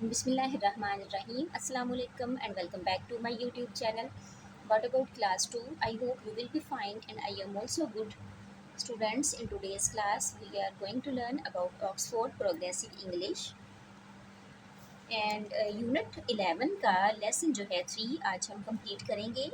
Bismillahirrahmanirrahim. Assalamu alaikum and welcome back to my YouTube channel. What about class 2? I hope you will be fine and I am also good. Students, in today's class we are going to learn about Oxford Progressive English and Unit 11 का lesson जो है 3 आज हम complete करेंगे.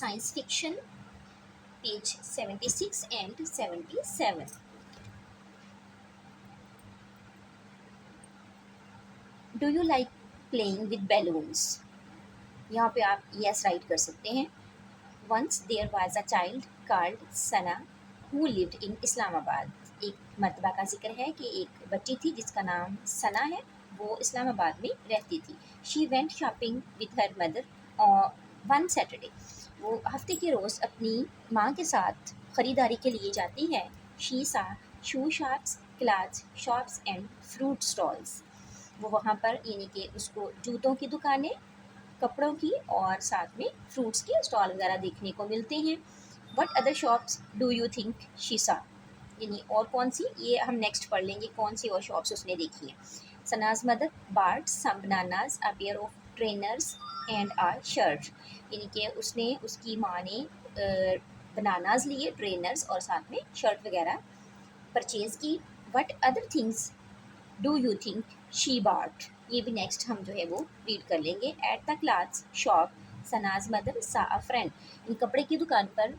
Science Fiction page 76 and 77. Do you like playing with balloons? यहाँ पे आप yes right कर सकते हैं. Once there was a child called Sana who lived in Islamabad. एक मर्तबा का जिक्र है कि एक बच्ची थी जिसका नाम सना है, वो इस्लामाबाद में रहती थी. She went shopping with her mother on one Saturday. वो हफ्ते के रोज़ अपनी माँ के साथ ख़रीदारी के लिए जाती है. She saw shoe shops, clothes shops and fruit stalls. वो वहाँ पर यानी कि उसको जूतों की दुकानें, कपड़ों की और साथ में फ्रूट्स के स्टॉल वगैरह देखने को मिलते हैं. What other shops do you think she सा? यानी और कौन सी, ये हम नेक्स्ट पढ़ लेंगे कौन सी और शॉप्स उसने देखी हैं. Sana's mother bought some bananas, a pair of trainers and a shirt. यानी कि उसने, उसकी माँ ने बनानाज लिए, ट्रेनर्स और साथ में शर्ट वगैरह परचेज़ की. What other things do you think she BART? ये भी नेक्स्ट हम जो है वो रीड कर लेंगे. At the clothes shop Sana's mother saw a friend. इन कपड़े की दुकान पर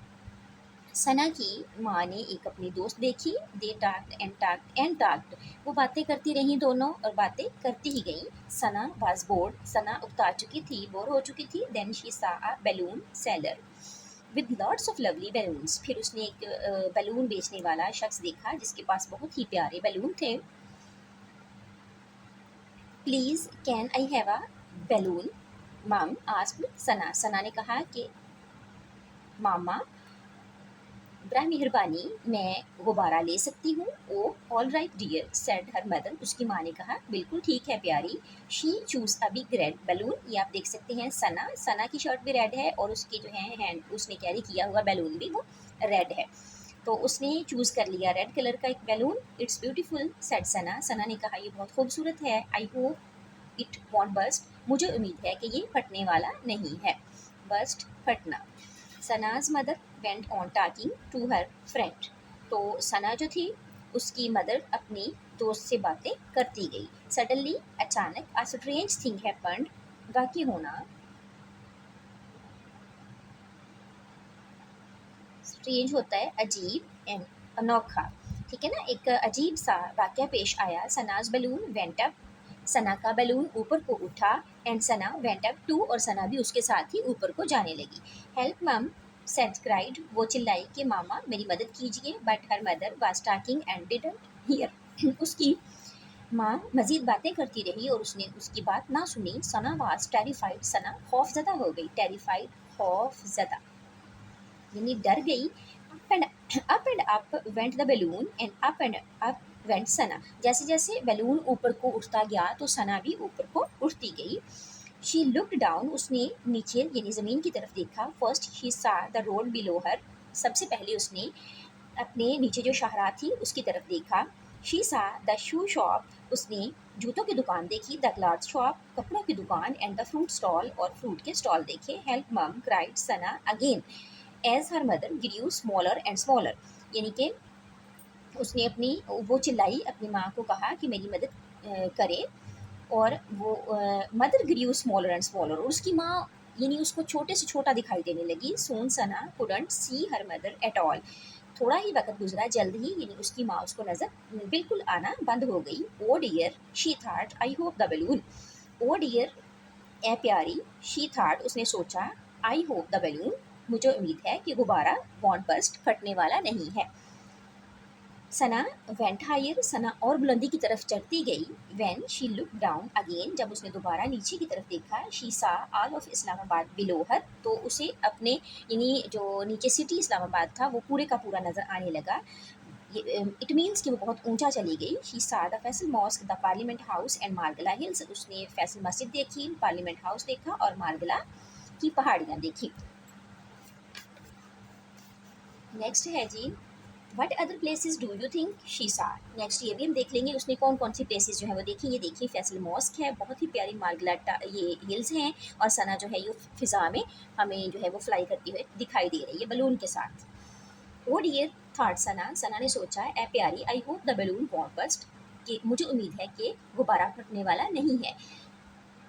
सना की माँ ने एक अपनी दोस्त देखी. दे टाक्ड एंड टाक्ड एंड टाक्ड. वो बातें करती रहीं दोनों और बातें करती ही गईं. सना वाज बोर्ड. सना उकता चुकी थी, बोर हो चुकी थी. Then she saw a balloon seller with lots of lovely balloons. फिर उसने एक बैलून बेचने वाला शख्स देखा जिसके पास बहुत ही प्यारे बैलून थे. Please can I have a balloon मम आस्क्ड सना. सना ने कहा कि मामा बड़ा मेहरबानी, मैं गुब्बारा ले सकती हूँ. Oh all right dear said her mother. उसकी माँ ने कहा बिल्कुल ठीक है प्यारी. She chose a big red balloon. ये आप देख सकते हैं सना की शर्ट भी रेड है और उसके जो है हैंड, उसने कैरी किया हुआ बैलून भी वो रेड है. तो उसने चूज़ कर लिया रेड कलर का एक balloon. It's beautiful said Sana. Sana ने कहा ये बहुत खूबसूरत है. I hope it won't burst. मुझे उम्मीद है कि ये फटने वाला नहीं है. बस्ट फटना. Sana's mother went on talking to her friend. तो सना जो थी उसकी मदर अपनी दोस्त से बातें करती गई. सडनली अचानक अ स्ट्रेंज थिंग हैपेंड. वाकई होना, स्ट्रेंज होता है अजीब एंड अनोखा, ठीक है ना. एक अजीब सा वाक़या पेश आया. Sana's balloon went up. Sana का बैलून ऊपर को उठा. And Sana went up too. और सना भी उसके साथ ही ऊपर को जाने लगी. हेल्प मम सेड क्राइड. वो चिल्लाई कि मामा मेरी मदद कीजिए. But her mother was talking and didn't here. उसकी माँ मज़ीद बातें करती रही और उसने उसकी बात ना सुनी. सना वाज टेरिफाइड. सना खौफजदा हो गई. टेरिफाइड खौफजदा यानी डर गई. Up went the balloon and up went Sana. जैसे जैसे बैलून ऊपर को उठता गया तो सना भी ऊपर को उठती गई. She looked down. उसने नीचे यानी ज़मीन की तरफ देखा. First she saw the road below हर. सबसे पहले उसने अपने नीचे जो शाहराह थी उसकी तरफ देखा. She saw the shoe shop. उसने जूतों की दुकान देखी. द क्लॉथ शॉप, कपड़ों की दुकान. एंड द फ्रूट स्टॉल, और फ्रूट के स्टॉल देखे. Help mum cried Sana again as her mother grew smaller and smaller. यानी कि उसने अपनी, वो चिल्लाई, अपनी माँ को कहा कि मेरी मदद करे. और वो mother grew smaller and smaller. और उसकी माँ यानी उसको छोटे से छोटा दिखाई देने लगी. Soon Sana couldn't see her mother at all. थोड़ा ही वक्त गुजरा, जल्द ही यानी उसकी माँ उसको नज़र बिल्कुल आना बंद हो गई. Oh dear she thought I hope the balloon. Oh dear ए प्यारी. शी थाट उसने सोचा. आई होप द बैलून मुझे उम्मीद है कि गुब्बारा वॉन्ट बस्ट फटने वाला नहीं है. सना वेंट हायर. सना और बुलंदी की तरफ चढ़ती गई. When she look down again. जब उसने दोबारा नीचे की तरफ देखा. शी सा ऑल ऑफ इस्लामाबाद बिलो हर. तो उसे अपने यानी जो नीचे सिटी इस्लामाबाद था वो पूरे का पूरा नज़र आने लगा. इट मीन्स कि वो बहुत ऊंचा चली गई. She saw the Faisal Mosque, the Parliament House and Margalla Hills. उसने फैसल मस्जिद देखी, पार्लियामेंट हाउस देखा और मार्गला की पहाड़ियाँ देखी. नेक्स्ट है G what other places do you think she saw. Next ये भी हम देख लेंगे उसने कौन कौन सी प्लेसेस जो है वो देखी। ये देखिए फैसल मॉस्क है, बहुत ही प्यारी मार्गलाटा ये हिल्स हैं, और सना जो है ये फिज़ा में हमें जो है वो फ्लाई करती हुई दिखाई दे रही है बलून के साथ। ओ डियर थॉट सना, सना ने सोचा ए प्यारी, I hope the balloon won't burst, कि मुझे उम्मीद है कि गुब्बारा फटने वाला नहीं है।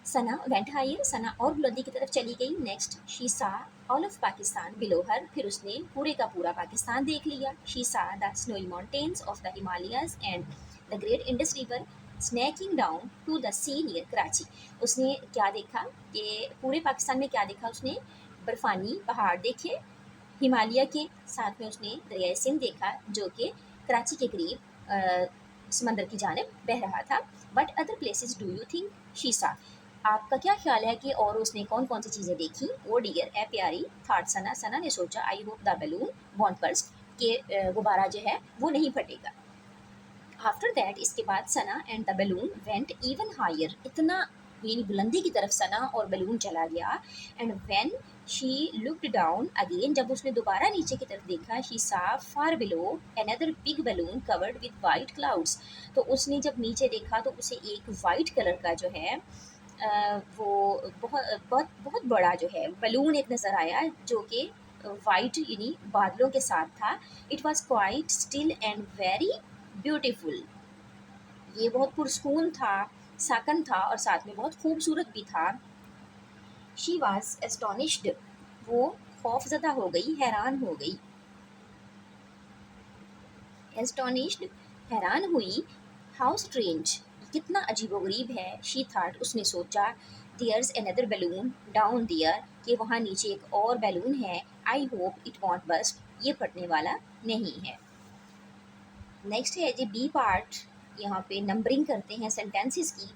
सना वेंट हायर, सना और बुलंदी की तरफ चली गई। नेक्स्ट शी सा ऑल ऑफ पाकिस्तान बिलो हर, फिर उसने पूरे का पूरा पाकिस्तान देख लिया। She saw the snowy mountains of the Himalayas and the great Indus river snaking down to the sea near Karachi. उसने क्या देखा कि पूरे पाकिस्तान में क्या देखा उसने, बर्फानी पहाड़ देखे, हिमालय के साथ में उसने दरियाए सिंध देखा जो कि कराची के करीब समंदर की जानिब बह रहा था। But other places do you think she सा, आपका क्या ख्याल है कि और उसने कौन कौन सी चीज़ें देखी। ओ डियर ए प्यारी थॉट सना, सना ने सोचा आई hope the balloon want burst, कि गुब्बारा जो है वो नहीं फटेगा। आफ्टर दैट इसके बाद Sana and the balloon went even higher, इतना यानी बुलंदी की तरफ सना और बलून चला गया। And when she looked down again, जब उसने दोबारा नीचे की तरफ देखा, शी सा फार below another big balloon covered with white clouds, तो उसने जब नीचे देखा तो उसे एक वाइट कलर का जो है वो बहुत बहुत बहुत बड़ा जो है बलून एक नज़र आया जो कि वाइट यानी बादलों के साथ था। It was quite still and very beautiful, ये बहुत पुरस्कून था, साकन था और साथ में बहुत खूबसूरत भी था। शी वॉज एस्टोनिश्ड, वो खौफजदा हो गई, हैरान हो गई। एस्टोनिश्ड हैरान हुई। हाउ स्ट्रेंज, कितना अजीबोगरीब है। शी थाट, उसने सोचा, there's another balloon down there, कि वहाँ नीचे एक और बैलून है। I hope it won't burst, ये फटने वाला नहीं है। नेक्स्ट है जी बी पार्ट, यहाँ पे नंबरिंग करते हैं सेंटेंसेस की।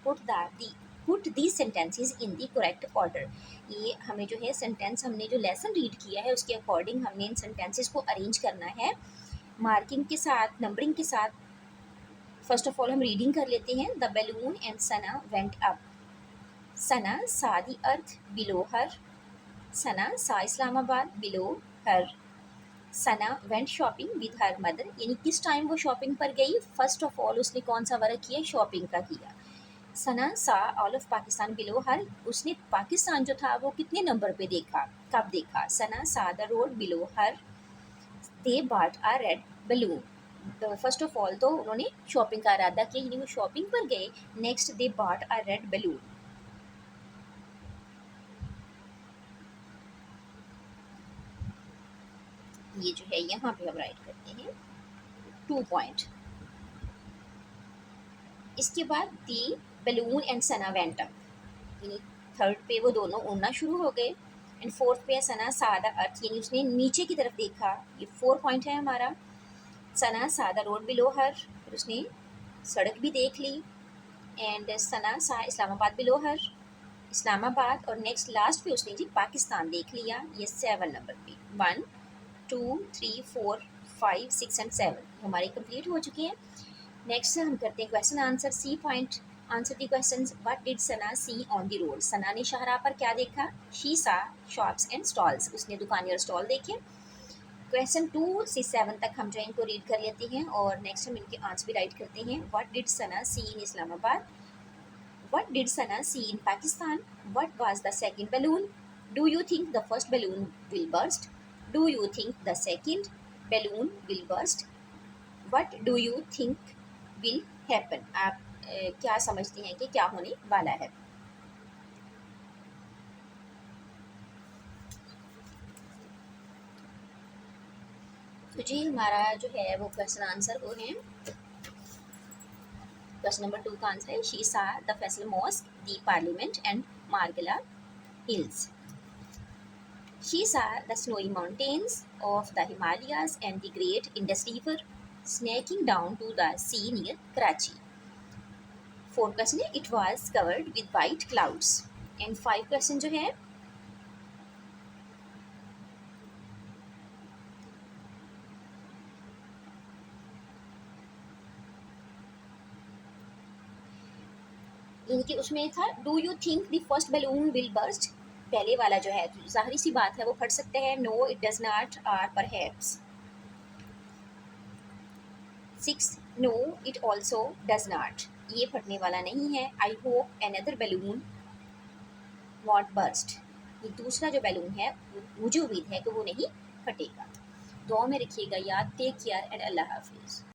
Put these sentences in the correct order, ये हमें जो है सेंटेंस हमने जो लेसन रीड किया है उसके अकॉर्डिंग हमने इन सेंटेंसेस को अरेंज करना है मार्किंग के साथ, नंबरिंग के साथ। फर्स्ट ऑफ ऑल हम रीडिंग कर लेते हैं। The balloon and Sana went up, Sana saw the earth below her, Sana saw Islamabad below her, Sana went shopping with her mother, यानी किस टाइम वो शॉपिंग पर गई। फर्स्ट ऑफ ऑल उसने कौन सा वर्क किया, शॉपिंग का किया। सना सा ऑल ऑफ पाकिस्तान बिलो हर, उसने पाकिस्तान जो था वो कितने नंबर पे देखा, कब देखा। सना सा the road below her, they bought a red balloon. First of all तो उन्होंने शॉपिंग का इरादा किया, यानी वो शॉपिंग पर गए। Next they bought a red balloon. ये जो है यहाँ पे हम राइट करते हैं 2 पॉइंट। इसके बाद the balloon and Sana went up, यानी थर्ड पे वो दोनों उड़ना शुरू हो गए। एंड फोर्थ पे है सना सादा अर्थ, यानी उसने नीचे की तरफ देखा। ये 4 पॉइंट है हमारा। सना सादा रोड बिलो हर, फिर उसने सड़क भी देख ली। And Sana saw Islamabad below हर, इस्लामाबाद। और नेक्स्ट लास्ट पे उसने जी पाकिस्तान देख लिया। ये 7 नंबर पे 1 2 3 4 5 6 एंड 7 हमारे कंप्लीट हो चुके हैं। नेक्स्ट हम करते हैं question answer. C point, answer the question. What did Sana see on the road, Sana ने शाहराह पर क्या देखा। शी सा शॉप्स एंड स्टॉल्स, उसने दुकानें और स्टॉल देखे। क्वेश्चन 2 से 7 तक हम जो है इनको रीड कर लेते हैं और नेक्स्ट हम इनके आंसर भी राइट करते हैं। What did Sana see in Islamabad, what did Sana see in Pakistan, what was the second balloon, do you think the first balloon will burst, do you think the second balloon will burst, what do you think will happen, आप क्या समझते हैं कि क्या होने वाला है। तो जी हमारा जो है वो क्वेश्चन आंसर वो है, क्वेश्चन नंबर 2 का आंसर है she saw the Faisal Mosque, the Parliament and Margalla Hills. She saw the snowy mountains of the Himalayas and the great Indus River snaking down to the sea near Karachi. 4 question है it was covered with white clouds. And 5 question जो है इनके उसमें था do you think the first balloon will burst, पहले वाला जो है जाहिर सी बात है वो फट सकते हैं। No it does not or perhaps. 6. No it also does not, ये फटने वाला नहीं है. I hope another balloon won't burst, ये दूसरा जो बैलून है मुझे उम्मीद है कि वो नहीं फटेगा. दुआ में रखिएगा याद. टेक केयर एंड अल्लाह हाफिज़.